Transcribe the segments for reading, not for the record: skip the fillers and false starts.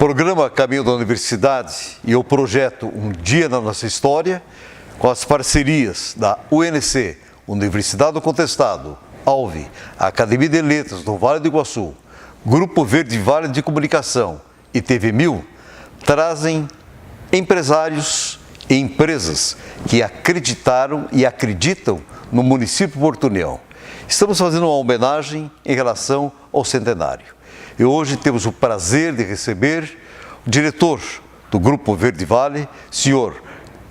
Programa Caminho da Universidade e o projeto Um Dia na Nossa História, com as parcerias da UNC, Universidade do Contestado, ALVE, Academia de Letras do Vale do Iguaçu, Grupo Verde Vale de Comunicação e TV 1000, trazem empresários e empresas que acreditaram e acreditam no município Porto União. Estamos fazendo uma homenagem em relação ao centenário. E hoje temos o prazer de receber o diretor do Grupo Verde Vale, senhor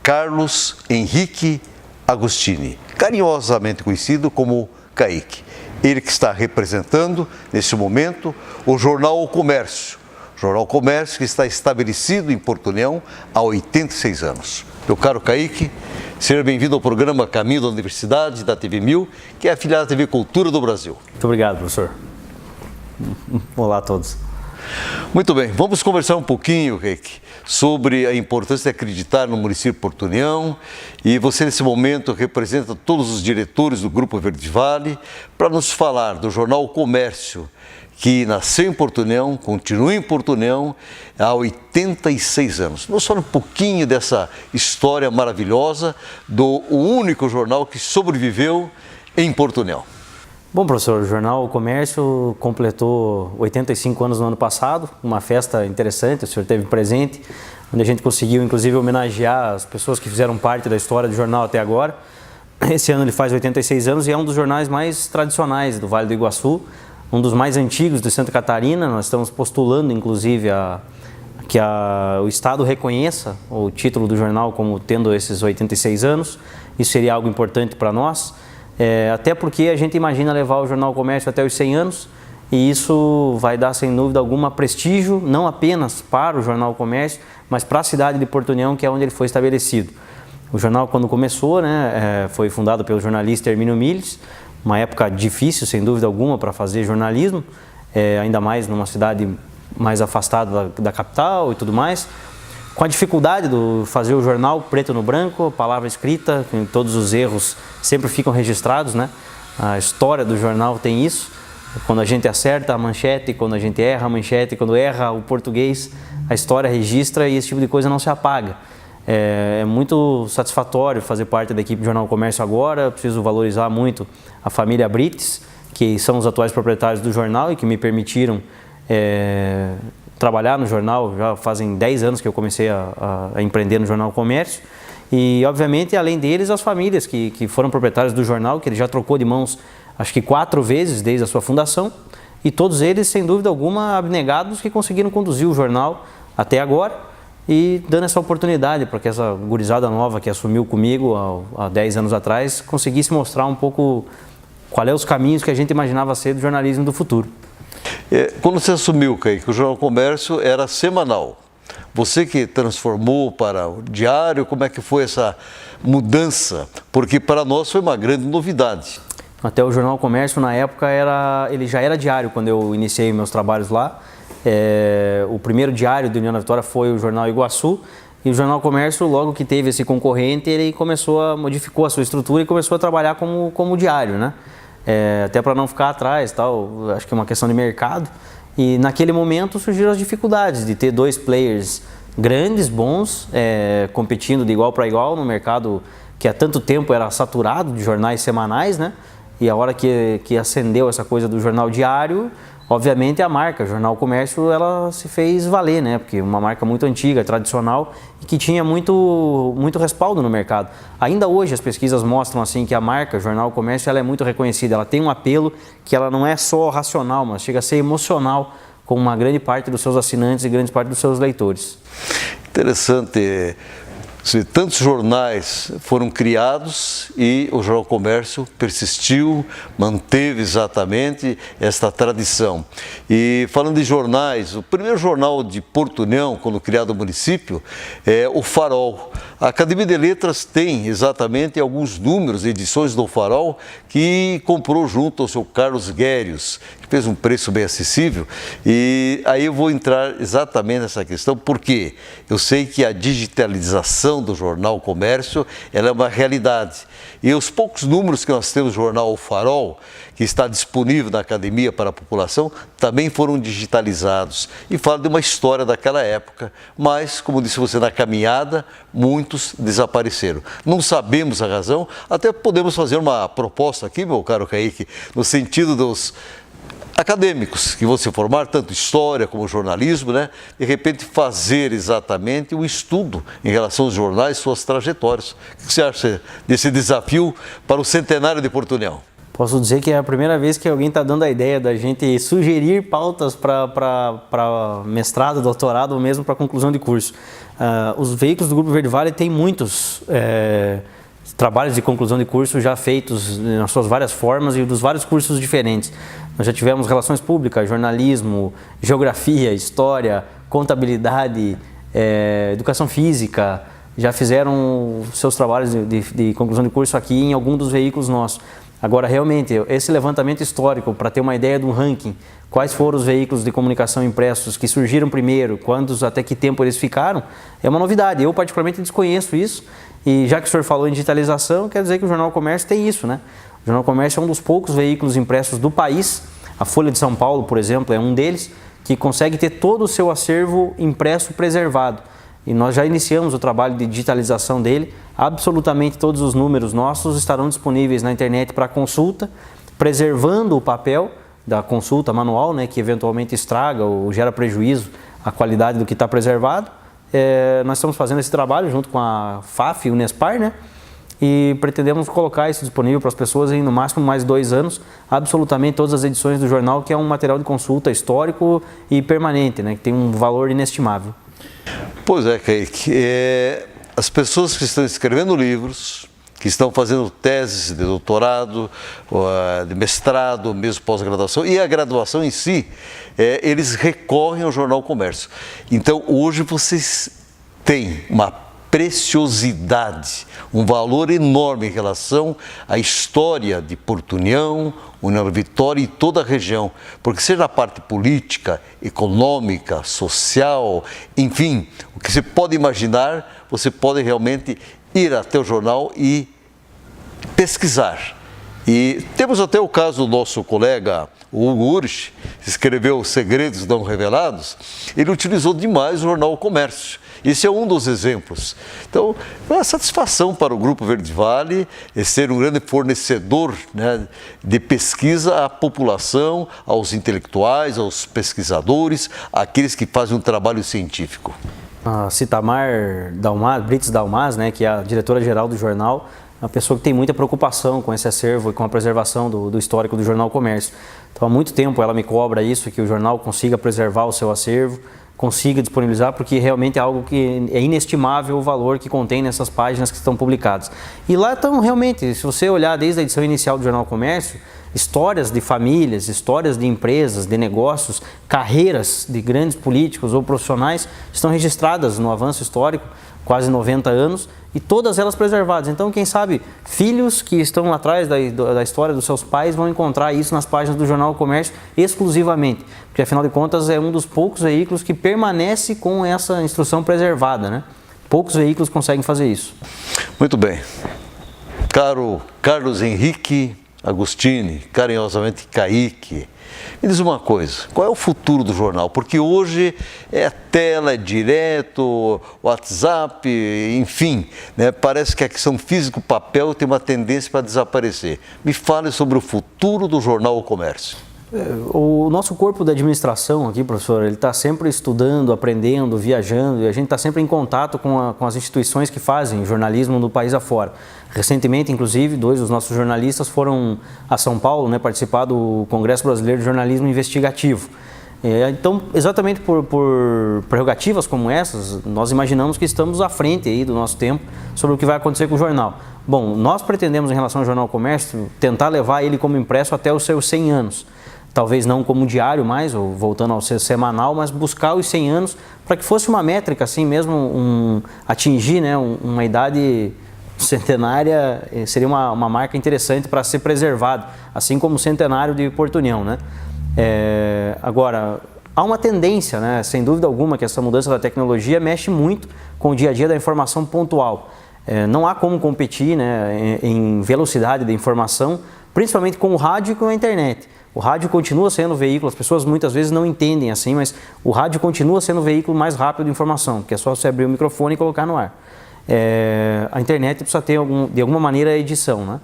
Carlos Henrique Agostini, carinhosamente conhecido como Kaique. Ele que está representando, nesse momento, o jornal O Comércio. Jornal Comércio que está estabelecido em Porto União há 86 anos. Meu caro Kaique, seja bem-vindo ao programa Caminho da Universidade, da TV 1000, que é afiliada à TV Cultura do Brasil. Muito obrigado, professor. Olá a todos. Muito bem, vamos conversar um pouquinho, Kaique, sobre a importância de acreditar no município Porto União. E você, nesse momento, representa todos os diretores do Grupo Verde Vale para nos falar do jornal O Comércio, que nasceu em Porto União, continua em Porto União há 86 anos. Nos fala um pouquinho dessa história maravilhosa do único jornal que sobreviveu em Porto União. Bom, professor, o jornal O Comércio completou 85 anos no ano passado, uma festa interessante, o senhor esteve presente, onde a gente conseguiu, inclusive, homenagear as pessoas que fizeram parte da história do jornal até agora. Esse ano ele faz 86 anos e é um dos jornais mais tradicionais do Vale do Iguaçu, um dos mais antigos de Santa Catarina. Nós estamos postulando, inclusive, que o Estado reconheça o título do jornal como tendo esses 86 anos. Isso seria algo importante para nós, até porque a gente imagina levar o Jornal Comércio até os 100 anos e isso vai dar, sem dúvida alguma, prestígio, não apenas para o Jornal Comércio, mas para a cidade de Porto União, que é onde ele foi estabelecido. O jornal, quando começou, foi fundado pelo jornalista Hermínio Miles, uma época difícil, sem dúvida alguma, para fazer jornalismo, ainda mais numa cidade mais afastada da capital e tudo mais. Com a dificuldade de fazer o jornal preto no branco, palavra escrita, todos os erros sempre ficam registrados, né? A história do jornal tem isso. Quando a gente acerta a manchete, quando a gente erra a manchete, quando erra o português, a história registra e esse tipo de coisa não se apaga. É muito satisfatório fazer parte da equipe do Jornal Comércio agora. Eu preciso valorizar muito a família Brites, que são os atuais proprietários do jornal e que me permitiram trabalhar no jornal. Já fazem 10 anos que eu comecei a empreender no Jornal Comércio. E, obviamente, além deles, as famílias que foram proprietários do jornal, que ele já trocou de mãos, acho que 4 vezes desde a sua fundação. E todos eles, sem dúvida alguma, abnegados, que conseguiram conduzir o jornal até agora e dando essa oportunidade para que essa gurizada nova que assumiu comigo há 10 anos atrás conseguisse mostrar um pouco qual é os caminhos que a gente imaginava ser do jornalismo do futuro. Quando você assumiu, Kaique, o Jornal Comércio era semanal. Você que transformou para o diário, como é que foi essa mudança? Porque para nós foi uma grande novidade. Até o Jornal Comércio, na época, ele já era diário quando eu iniciei meus trabalhos lá. O primeiro diário do União da Vitória foi o Jornal Iguaçu. E o Jornal Comércio, logo que teve esse concorrente, ele modificou a sua estrutura e começou a trabalhar como diário, né? Até para não ficar atrás, tal, acho que é uma questão de mercado. E naquele momento surgiram as dificuldades de ter 2 players grandes, bons, competindo de igual para igual no mercado que há tanto tempo era saturado de jornais semanais, né? E a hora que acendeu essa coisa do jornal diário, obviamente a marca Jornal Comércio, ela se fez valer, né? Porque é uma marca muito antiga, tradicional e que tinha muito respaldo no mercado. Ainda hoje as pesquisas mostram assim que a marca Jornal Comércio ela é muito reconhecida, ela tem um apelo que ela não é só racional, mas chega a ser emocional com uma grande parte dos seus assinantes e grande parte dos seus leitores. Interessante. Tantos jornais foram criados e o Jornal Comércio persistiu, manteve exatamente esta tradição. E falando de jornais, o primeiro jornal de Porto União, quando criado o município, é o Farol. A Academia de Letras tem exatamente alguns números, edições do Farol, que comprou junto ao seu Carlos Guérios, que fez um preço bem acessível. E aí eu vou entrar exatamente nessa questão, porque eu sei que a digitalização visão do jornal Comércio, ela é uma realidade. E os poucos números que nós temos do jornal O Farol, que está disponível na academia para a população, também foram digitalizados. E fala de uma história daquela época, mas, como disse você, na caminhada, muitos desapareceram. Não sabemos a razão, até podemos fazer uma proposta aqui, meu caro Kaique, no sentido dos acadêmicos que vão se formar, tanto história como jornalismo, né? De repente fazer exatamente um estudo em relação aos jornais, suas trajetórias. O que você acha desse desafio para o centenário de Porto União? Posso dizer que é a primeira vez que alguém está dando a ideia da gente sugerir pautas para mestrado, doutorado ou mesmo para conclusão de curso. Os veículos do Grupo Verde Vale têm muitos trabalhos de conclusão de curso já feitos nas suas várias formas e dos vários cursos diferentes. Nós já tivemos relações públicas, jornalismo, geografia, história, contabilidade, educação física, já fizeram seus trabalhos de conclusão de curso aqui em algum dos veículos nossos. Agora, realmente, esse levantamento histórico, para ter uma ideia do ranking, quais foram os veículos de comunicação impressos que surgiram primeiro, quantos, até que tempo eles ficaram, é uma novidade. Eu, particularmente, desconheço isso. E já que o senhor falou em digitalização, quer dizer que o Jornal Comércio tem isso, né? O Jornal Comércio é um dos poucos veículos impressos do país. A Folha de São Paulo, por exemplo, é um deles, que consegue ter todo o seu acervo impresso preservado. E nós já iniciamos o trabalho de digitalização dele. Absolutamente todos os números nossos estarão disponíveis na internet para consulta, preservando o papel da consulta manual, né, que eventualmente estraga ou gera prejuízo à qualidade do que está preservado. Nós estamos fazendo esse trabalho junto com a FAF e o Unespar, né? E pretendemos colocar isso disponível para as pessoas em no máximo mais 2 anos, absolutamente todas as edições do jornal, que é um material de consulta histórico e permanente, né? Que tem um valor inestimável. Pois é, Kaique. As pessoas que estão escrevendo livros, que estão fazendo teses de doutorado, de mestrado, mesmo pós-graduação, e a graduação em si, eles recorrem ao Jornal Comércio. Então, hoje vocês têm uma preciosidade, um valor enorme em relação à história de Porto União, União da Vitória e toda a região, porque seja a parte política, econômica, social, enfim, o que você pode imaginar, você pode realmente ir até o jornal e pesquisar. E temos até o caso do nosso colega Hugo Urich, que escreveu Segredos Não Revelados. Ele utilizou demais o jornal Comércio. Esse é um dos exemplos. Então, é uma satisfação para o Grupo Verde Vale ser um grande fornecedor, né, de pesquisa à população, aos intelectuais, aos pesquisadores, àqueles que fazem um trabalho científico. A Citamar Brits Dalmas, né, que é a diretora-geral do jornal, é uma pessoa que tem muita preocupação com esse acervo e com a preservação do histórico do Jornal Comércio. Então, há muito tempo ela me cobra isso, que o jornal consiga preservar o seu acervo, consiga disponibilizar, porque realmente é algo que é inestimável o valor que contém nessas páginas que estão publicadas. E lá estão realmente, se você olhar desde a edição inicial do Jornal Comércio, histórias de famílias, histórias de empresas, de negócios, carreiras de grandes políticos ou profissionais estão registradas no avanço histórico, quase 90 anos, e todas elas preservadas. Então, quem sabe, filhos que estão lá atrás da história dos seus pais vão encontrar isso nas páginas do Jornal Comércio exclusivamente, porque afinal de contas é um dos poucos veículos que permanece com essa instrução preservada, né? Poucos veículos conseguem fazer isso. Muito bem. Caro Carlos Henrique Agostini, carinhosamente Kaique, me diz uma coisa, qual é o futuro do jornal? Porque hoje é tela, é direto, WhatsApp, enfim, né? Parece que a questão físico, papel tem uma tendência para desaparecer. Me fale sobre o futuro do jornal O Comércio. O nosso corpo de administração aqui, professor, ele está sempre estudando, aprendendo, viajando, e a gente está sempre em contato com as instituições que fazem jornalismo no país afora. Recentemente, inclusive, 2 dos nossos jornalistas foram a São Paulo, né, participar do Congresso Brasileiro de Jornalismo Investigativo. Então, exatamente por prerrogativas como essas, nós imaginamos que estamos à frente aí do nosso tempo sobre o que vai acontecer com o jornal. Bom, nós pretendemos, em relação ao Jornal Comércio, tentar levar ele como impresso até os seus 100 anos. Talvez não como diário mais, ou voltando ao ser semanal, mas buscar os 100 anos para que fosse uma métrica, assim mesmo, atingir, né, uma idade centenária, seria uma marca interessante para ser preservado, assim como o centenário de Porto União, né? Agora, há uma tendência, né, sem dúvida alguma, que essa mudança da tecnologia mexe muito com o dia a dia da informação pontual. Não há como competir, né, em velocidade da informação, principalmente com o rádio e com a internet. O rádio continua sendo o veículo, as pessoas muitas vezes não entendem assim, mas o rádio continua sendo o veículo mais rápido de informação, que é só você abrir o microfone e colocar no ar. A internet precisa ter, de alguma maneira, a edição, né?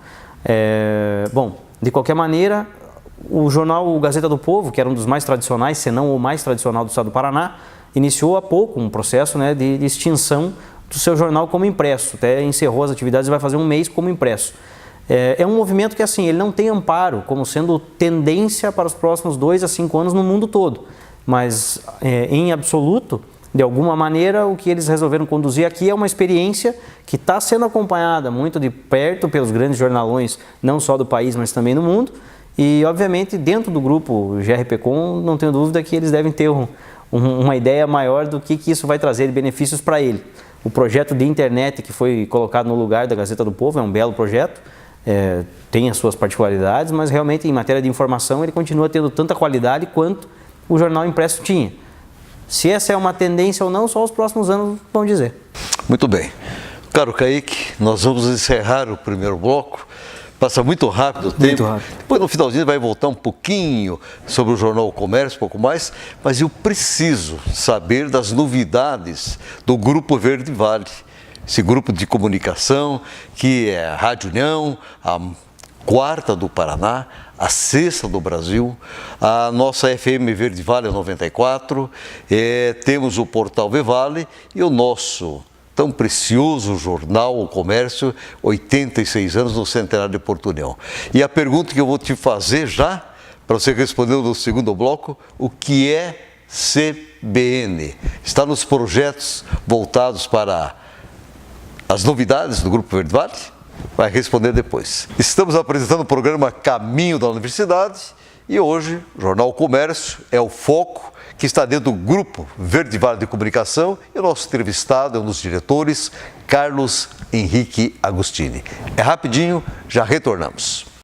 Bom, de qualquer maneira, o jornal O Gazeta do Povo, que era um dos mais tradicionais, se não o mais tradicional do estado do Paraná, iniciou há pouco um processo, né, de extinção do seu jornal como impresso. Até encerrou as atividades e vai fazer um mês como impresso. É um movimento que, assim, ele não tem amparo como sendo tendência para os próximos 2 a 5 anos no mundo todo, mas em absoluto, de alguma maneira, o que eles resolveram conduzir aqui é uma experiência que está sendo acompanhada muito de perto pelos grandes jornalões, não só do país, mas também do mundo, e, obviamente, dentro do grupo GRPcom, não tenho dúvida que eles devem ter uma ideia maior do que isso vai trazer de benefícios para ele. O projeto de internet que foi colocado no lugar da Gazeta do Povo é um belo projeto, tem as suas particularidades, mas realmente em matéria de informação ele continua tendo tanta qualidade quanto o jornal impresso tinha. Se essa é uma tendência ou não, só os próximos anos vão dizer. Muito bem. Caro Kaique, nós vamos encerrar o primeiro bloco. Passa muito rápido o tempo. Muito rápido. Depois no finalzinho vai voltar um pouquinho sobre o Jornal O Comércio, um pouco mais, mas eu preciso saber das novidades do Grupo Verde Vale. Esse grupo de comunicação que é a Rádio União, a 4ª do Paraná, a 6ª do Brasil, a nossa FM Verde Vale, a 94, temos o Portal V-Vale e o nosso tão precioso jornal O Comércio, 86 anos no centenário de Porto União. E a pergunta que eu vou te fazer já, para você responder no segundo bloco, o que é CBN? Está nos projetos voltados para as novidades do Grupo Verde Vale? Vai responder depois. Estamos apresentando o programa Caminho da Universidade e hoje o Jornal O Comércio é o foco que está dentro do Grupo Verde Vale de Comunicação e o nosso entrevistado é um dos diretores, Carlos Henrique Agostini. É rapidinho, já retornamos.